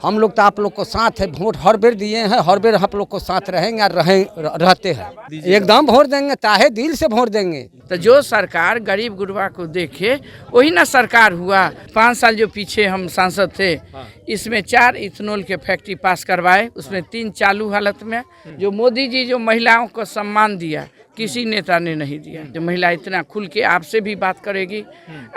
हम लोग तो आप लोग को साथ है, वोट हर बेर दिए हैं, हर बेर आप लोग को साथ रहेंगे और रहते हैं, एकदम वोट देंगे, ताहे दिल से वोट देंगे। तो जो सरकार गरीब गुरबा को देखे वही ना सरकार हुआ। 5 साल जो पीछे हम सांसद थे, इसमें 4 इथेनॉल के फैक्ट्री पास करवाए, उसमें 3 चालू हालत में। जो मोदी जी जो महिलाओं को सम्मान दिया, किसी नेता ने नहीं दिया। जो महिला इतना खुल के आपसे भी बात करेगी,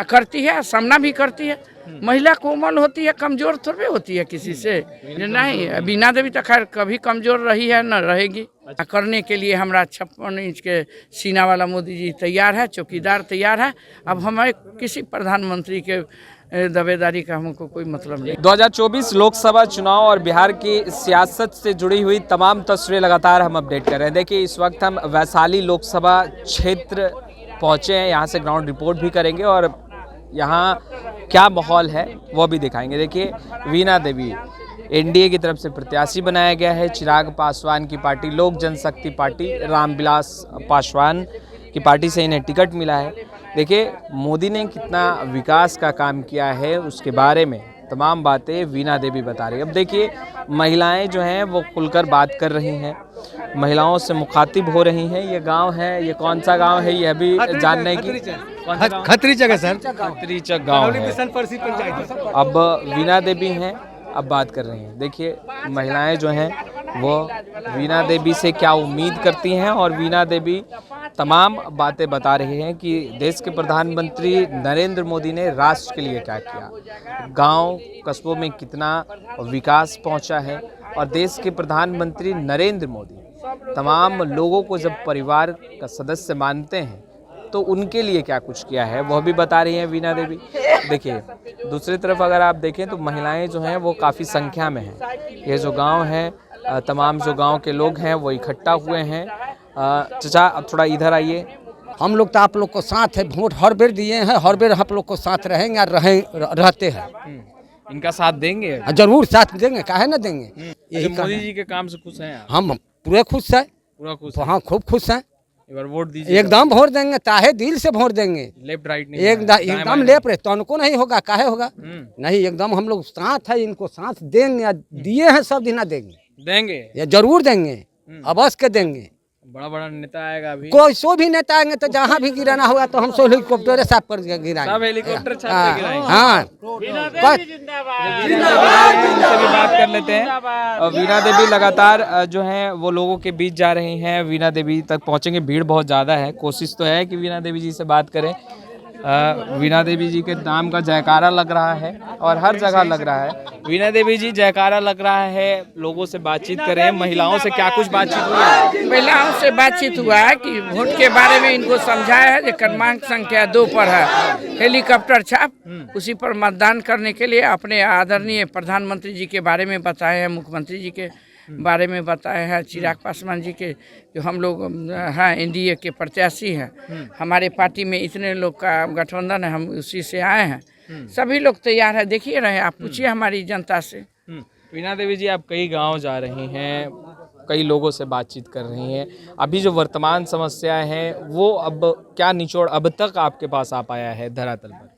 करती है, सामना भी करती है। महिला कोमल होती है, कमजोर थोड़ी होती है किसी से, नहीं। बीना देवी तो खैर कभी कमजोर रही है, न रहेगी। करने के लिए हमारा 56 इंच के सीना वाला मोदी जी तैयार है, चौकीदार तैयार है। अब हमारे किसी प्रधानमंत्री के दावेदारी का हमको कोई मतलब नहीं। 2024 लोकसभा चुनाव और बिहार की सियासत से जुड़ी हुई तमाम तस्वीरें लगातार हम अपडेट कर रहे हैं। देखिए, इस वक्त हम वैशाली लोकसभा क्षेत्र पहुंचे हैं, यहाँ से ग्राउंड रिपोर्ट भी करेंगे और यहाँ क्या माहौल है वो भी दिखाएंगे। देखिए, वीणा देवी एनडीए की तरफ से प्रत्याशी बनाया गया है। चिराग पासवान की पार्टी, लोक जनशक्ति पार्टी, रामविलास पासवान की पार्टी से इन्हें टिकट मिला है। देखिए, मोदी ने कितना विकास का काम किया है उसके बारे में तमाम बातें वीणा देवी बता रही है। अब देखिए, महिलाएं जो हैं वो खुलकर बात कर रही हैं, महिलाओं से मुखातिब हो रही हैं। ये गांव है, ये कौन सा गांव है ये अभी जानने की, खत्रीचक है सर, खत्रीचक गांव है। अब वीणा देवी हैं, अब बात कर रही हैं। देखिए, महिलाएं जो हैं वो वीणा देवी से क्या उम्मीद करती हैं और वीणा देवी तमाम बातें बता रही हैं कि देश के प्रधानमंत्री नरेंद्र मोदी ने राष्ट्र के लिए क्या किया, गांव कस्बों में कितना विकास पहुंचा है। और देश के प्रधानमंत्री नरेंद्र मोदी तमाम लोगों को जब परिवार का सदस्य मानते हैं तो उनके लिए क्या कुछ किया है वह भी बता रही हैं वीणा देवी। देखिए, दूसरी तरफ अगर आप देखें तो महिलाएं जो हैं वो काफ़ी संख्या में हैं। ये जो गांव है, तमाम जो गांव के लोग हैं वो इकट्ठा हुए हैं। चाचा, अब थोड़ा इधर आइए। हम लोग तो आप लोग को साथ है, वोट हर बेर दिए हैं, हर बेर आप लोग को साथ रहेंगे और रहते हैं। इनका साथ देंगे? जरूर साथ देंगे, काहे ना देंगे। यही मोदी जी के काम से खुश हैं आप? हम पूरे खुश हैं, पूरा खुश? हाँ, खूब खुश हैं। एक बार वोट दीजिए। एकदम वोट देंगे, ताहे दिल से वोट देंगे, लेफ्ट राइट नहीं, एकदम लेफ्ट रहे तो उनको नहीं होगा, काहे होगा नहीं। एकदम हम लोग साथ है, इनको साथ देंगे, दिए हैं सब दिन देंगे, ये जरूर देंगे, अवश्य के देंगे। बड़ा बड़ा नेता आएगा अभी, कोई सो भी नेता आएंगे तो जहाँ भी गिराना होगा तो हम सब हेलीकॉप्टर साफ कर गिराएंगे, सब हेलीकॉप्टर गिराएंगे। हाँ, से भी बात कर लेते हैं। वीणा देवी लगातार जो है वो लोगों के बीच जा रही हैं, वीणा देवी तक पहुंचेंगे, भीड़ बहुत ज़्यादा है। कोशिश तो है कि वीणा देवी जी से बात करें। वीणा देवी जी के नाम का जयकारा लग रहा है और हर जगह लग रहा है। वीणा देवी जी, जयकारा लग रहा है, लोगों से बातचीत करें। महिलाओं से क्या कुछ बातचीत हुआ है? महिलाओं से बातचीत हुआ है कि वोट के बारे में इनको समझाया है जो क्रमांक संख्या 2 पर है, हेलीकॉप्टर छाप, उसी पर मतदान करने के लिए अपने आदरणीय प्रधानमंत्री जी के बारे में बताए हैं, मुख्यमंत्री जी के बारे में बताए हैं, चिराग पासवान जी के, जो हम लोग हैं एनडीए के प्रत्याशी हैं। हमारे पार्टी में इतने लोग का गठबंधन है, हम उसी से आए हैं। सभी लोग तैयार है, देखिए रहे, आप पूछिए हमारी जनता से। वीणा देवी जी, आप कई गांव जा रही हैं, कई लोगों से बातचीत कर रही हैं, अभी जो वर्तमान समस्याएं हैं वो अब क्या निचोड़ अब तक आपके पास आ पाया है धरातल पर?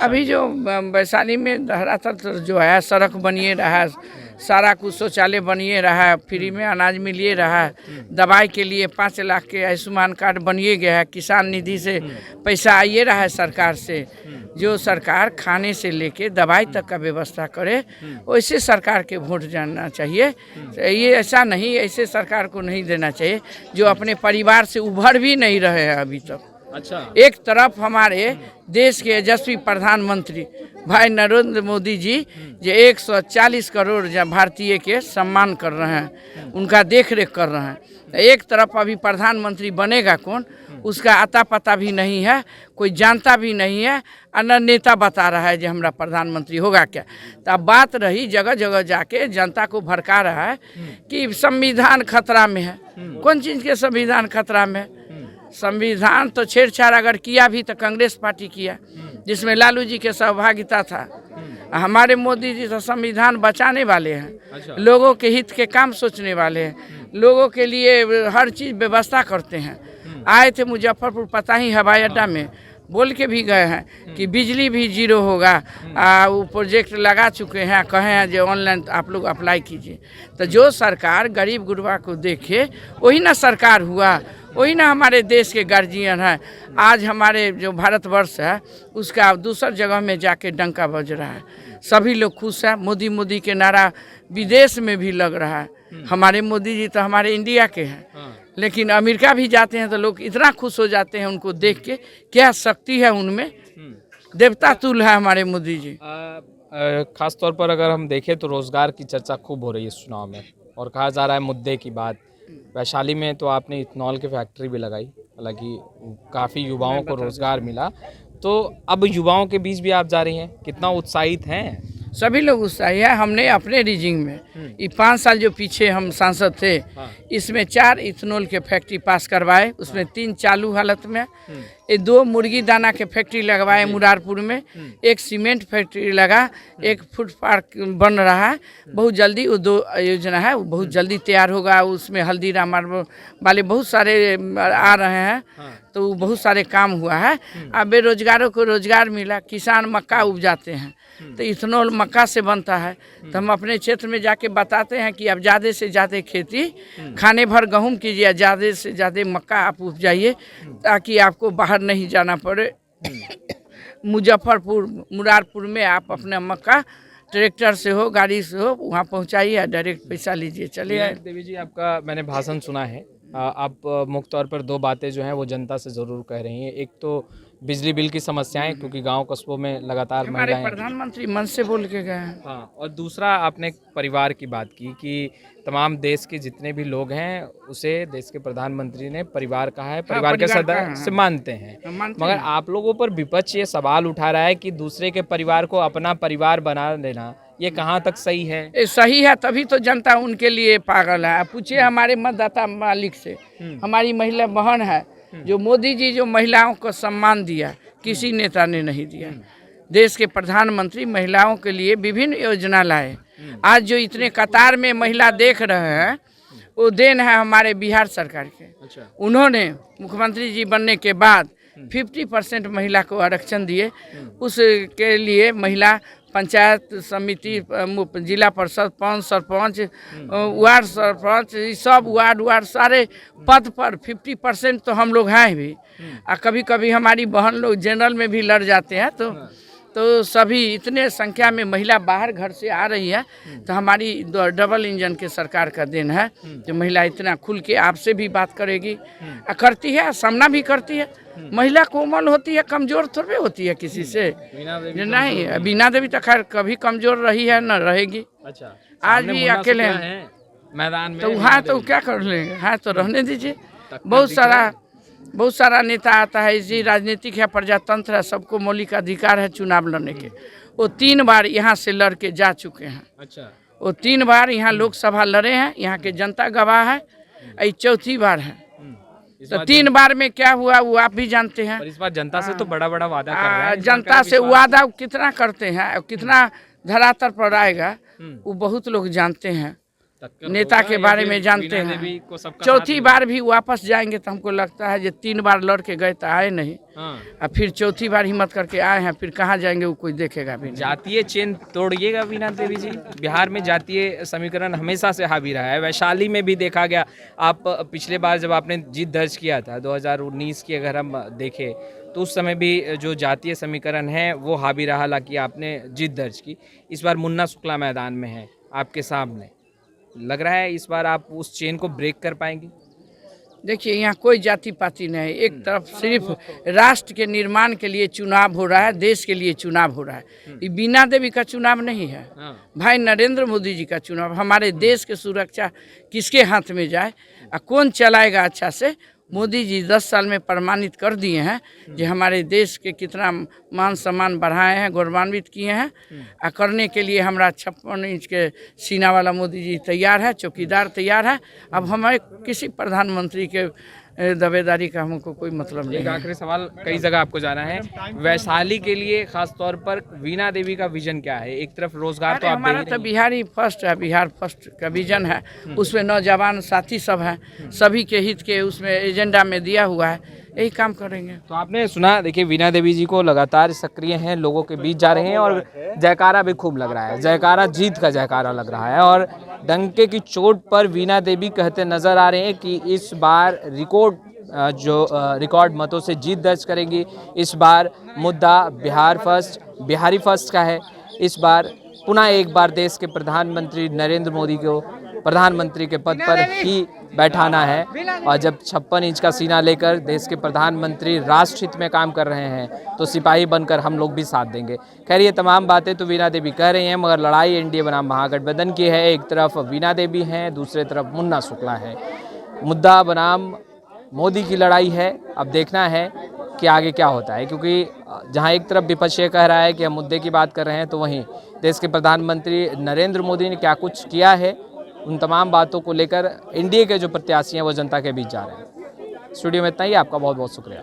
अभी जो वैशाली में धरातल जो है, सड़क बनिए रहा है, सारा कुछ शौचालय बनिए रहा है, फ्री में अनाज मिलिए रहा है, दवाई के लिए 5 लाख के आयुष्मान कार्ड बनिए गया है, किसान निधि से पैसा आइए रहा है सरकार से। जो सरकार खाने से लेके दवाई तक का व्यवस्था करे, वैसे सरकार के वोट जानना चाहिए। ये ऐसा नहीं, ऐसे सरकार को नहीं देना चाहिए जो अपने परिवार से उभर भी नहीं रहे हैं अभी तक। अच्छा, एक तरफ हमारे देश के यशस्वी प्रधानमंत्री भाई नरेंद्र मोदी जी जो 140 करोड़ भारतीय के सम्मान कर रहे हैं, उनका देख रेख कर रहे हैं। एक तरफ अभी प्रधानमंत्री बनेगा कौन, उसका अता पता भी नहीं है, कोई जानता भी नहीं है, अन्य नेता बता रहा है जो हमारा प्रधानमंत्री होगा क्या। तो अब बात रही, जगह जगह जाके जनता को भड़का रहा है कि संविधान खतरा में है। कौन चीज़ के संविधान खतरा में है? संविधान तो छेड़छाड़ अगर किया भी तो कांग्रेस पार्टी किया, जिसमें लालू जी के सहभागिता था। हमारे मोदी जी तो संविधान बचाने वाले हैं। अच्छा। लोगों के हित के काम सोचने वाले हैं, लोगों के लिए हर चीज़ व्यवस्था करते हैं। आए थे मुजफ्फरपुर पता ही हवाई अड्डा में, बोल के भी गए हैं कि बिजली भी जीरो होगा। वो प्रोजेक्ट लगा चुके हैं, कहे हैं जो ऑनलाइन आप लोग अप्लाई कीजिए। तो जो सरकार गरीब गुरबा को देखे वही ना सरकार हुआ, वही ना हमारे देश के गार्जियन है। आज हमारे जो भारतवर्ष है उसका दूसर जगह में जाके डंका बज रहा है, सभी लोग खुश हैं। मोदी मोदी के नारा विदेश में भी लग रहा है। हमारे मोदी जी तो हमारे इंडिया के हैं, लेकिन अमेरिका भी जाते हैं तो लोग इतना खुश हो जाते हैं उनको देख के, क्या शक्ति है उनमें, देवता तुल्य है हमारे मोदी जी। खास तौर पर अगर हम देखें तो रोजगार की चर्चा खूब हो रही है इस चुनाव में, और कहा जा रहा है मुद्दे की बात। वैशाली में तो आपने इथेनॉल की फैक्ट्री भी लगाई, हालांकि काफ़ी युवाओं को रोजगार मिला, तो अब युवाओं के बीच भी आप जा रही हैं, कितना उत्साहित हैं? सभी लोग उत्साही है। हमने अपने रीजिंग में ये 5 साल जो पीछे हम सांसद थे, इसमें 4 इथेनॉल के फैक्ट्री पास करवाए, उसमें 3 चालू हालत में, 2 मुर्गी दाना के फैक्ट्री लगवाए मुरारपुर में, 1 सीमेंट फैक्ट्री लगा, 1 फूड पार्क बन रहा है। बहुत जल्दी वो 2 योजना है, वो बहुत जल्दी तैयार होगा। उसमें हल्दीराम वाले बहुत सारे आ रहे हैं, तो बहुत सारे काम हुआ है। अब बेरोजगारों को रोजगार मिला, किसान मक्का उपजाते हैं तो इथेनॉल मक्का से बनता है। तो हम अपने क्षेत्र में जाके बताते हैं कि अब ज़्यादा से ज़्यादा खेती खाने भर गेहूँ कीजिए, ज़्यादा से ज़्यादा मक्का आप उपजाइए, ताकि आपको बाहर नहीं जाना पड़े। मुजफ्फरपुर मुरारपुर में आप अपना मक्का ट्रैक्टर से हो, गाड़ी से हो, वहाँ पहुँचाइए, डायरेक्ट पैसा लीजिए, चले आए। देवी जी, आपका मैंने भाषण सुना है, आप मुख्य तौर पर 2 बातें जो हैं वो जनता से ज़रूर कह रही हैं। एक तो बिजली बिल की समस्याएं, क्योंकि गांव कस्बों में लगातार हमारे महिलाएं, प्रधानमंत्री मन से बोल के गए हैं। हाँ, और दूसरा आपने परिवार की बात की कि तमाम देश के जितने भी लोग हैं उसे देश के प्रधानमंत्री ने परिवार कहा है, परिवार के सदस्य मानते हैं। मगर आप लोगों पर विपक्ष ये सवाल उठा रहा है कि दूसरे के परिवार को अपना परिवार बना लेना, ये कहाँ तक सही है? ये सही है, तभी तो जनता उनके लिए पागल है। पूछिए हमारे मतदाता मालिक से, हमारी महिला बहन है, जो मोदी जी जो महिलाओं को सम्मान दिया, किसी नेता ने नहीं दिया। देश के प्रधानमंत्री महिलाओं के लिए विभिन्न योजना लाए। आज जो इतने कतार में महिला देख रहे हैं, वो देन है हमारे बिहार सरकार के। उन्होंने मुख्यमंत्री जी बनने के बाद 50% महिला को आरक्षण दिए। उसके लिए महिला पंचायत समिति, जिला परिषद, पंच, सरपंच, वार्ड सरपंच, सब वार्ड सारे पद पर 50% तो हम लोग हैं भी। कभी कभी हमारी बहन लोग जनरल में भी लड़ जाते हैं, तो सभी इतने संख्या में महिला बाहर घर से आ रही है, तो हमारी डबल इंजन के सरकार का देन है जो महिला इतना खुल के आपसे भी बात करेगी, करती है, सामना भी करती है। महिला कोमल होती है, कमजोर थोड़ी होती है किसी से। नहीं, बीना देवी तो खैर कभी कमजोर रही है, न रहेगी। अच्छा, आज भी अकेले हैं मैदान में, तो वहाँ तो क्या कर लेंगे, हाँ तो रहने दीजिए। बहुत सारा नेता आता है, इसी राजनीतिक है, प्रजातंत्र है, सबको मौलिक अधिकार है चुनाव लड़ने के। वो 3 बार यहाँ से लड़ के जा चुके हैं। अच्छा, वो 3 बार यहाँ लोकसभा लड़े हैं, यहाँ के जनता गवाह है। ये 4थी बार है। तो 3 बार में क्या हुआ वो आप भी जानते हैं। पर इस बार जनता से तो बड़ा वादा कर रहे हैं। जनता से वादा कितना करते हैं, कितना धरातल पर आएगा, वो बहुत लोग जानते हैं, नेता के बारे में जानते हैं। 4थी बार भी वापस जाएंगे तो हमको लगता है जो 3 बार लड़ के गए तो आए नहीं, और फिर 4थी बार हिम्मत करके आए हैं, फिर कहाँ जाएंगे वो कोई देखेगा भी नहीं। जातीय चेन तोड़िएगा वीणा देवी जी। बिहार में जातीय समीकरण हमेशा से हावी रहा है, वैशाली में भी देखा गया। आप पिछले बार जब आपने जीत दर्ज किया था 2019 की अगर हम देखें, तो उस समय भी जो जातीय समीकरण है वो हावी रहा, हालांकि आपने जीत दर्ज की। इस बार मुन्ना शुक्ला मैदान में है आपके सामने, लग रहा है इस बार आप उस चेन को ब्रेक कर पाएंगे? देखिए, यहाँ कोई जाति पाति नहीं, एक तरफ सिर्फ राष्ट्र के निर्माण के लिए चुनाव हो रहा है, देश के लिए चुनाव हो रहा है। ये बीना देवी का चुनाव नहीं है, भाई नरेंद्र मोदी जी का चुनाव। हमारे देश की सुरक्षा किसके हाथ में जाए और कौन चलाएगा अच्छा से, मोदी जी 10 साल में प्रमाणित कर दिए हैं जो हमारे देश के कितना मान सम्मान बढ़ाए हैं, गौरवान्वित किए हैं। और करने के लिए हमारा 56 इंच के सीना वाला मोदी जी तैयार है, चौकीदार तैयार है। अब हमारे किसी प्रधानमंत्री के दावेदारी का हमको कोई मतलब नहीं एक है। आखिरी सवाल, कई जगह आपको जाना है, वैशाली के लिए खास तौर पर वीणा देवी का विजन क्या है? एक तरफ रोजगार तो आप हमारा तो बिहारी फर्स्ट है, बिहार फर्स्ट का विजन है। उसमें नौजवान साथी सब हैं, सभी के हित के उसमें एजेंडा में दिया हुआ है यही काम करेंगे। तो आपने सुना, देखिए वीणा देवी जी को लगातार सक्रिय हैं, लोगों के बीच जा रहे हैं और जयकारा भी खूब लग रहा है, जयकारा जीत का जयकारा लग रहा है। और डंके की चोट पर वीणा देवी कहते नजर आ रहे हैं कि इस बार रिकॉर्ड मतों से जीत दर्ज करेंगी। इस बार मुद्दा बिहारी फर्स्ट का है। इस बार पुनः एक बार देश के प्रधानमंत्री नरेंद्र मोदी को प्रधानमंत्री के पद पर ही बैठाना है। और जब 56 इंच का सीना लेकर देश के प्रधानमंत्री राष्ट्र हित में काम कर रहे हैं तो सिपाही बनकर हम लोग भी साथ देंगे। खैर ये तमाम बातें तो वीणा देवी कह रही हैं, मगर लड़ाई एनडीए बनाम महागठबंधन की है। एक तरफ वीणा देवी हैं, दूसरे तरफ मुन्ना शुक्ला है। मुद्दा बनाम मोदी की लड़ाई है। अब देखना है कि आगे क्या होता है, क्योंकि जहां एक तरफ विपक्ष ये कह रहा है कि हम मुद्दे की बात कर रहे हैं, तो वहीं देश के प्रधानमंत्री नरेंद्र मोदी ने क्या कुछ किया है, उन तमाम बातों को लेकर एनडीए के जो प्रत्याशी हैं वो जनता के बीच जा रहे हैं। स्टूडियो में इतना ही, आपका बहुत बहुत शुक्रिया।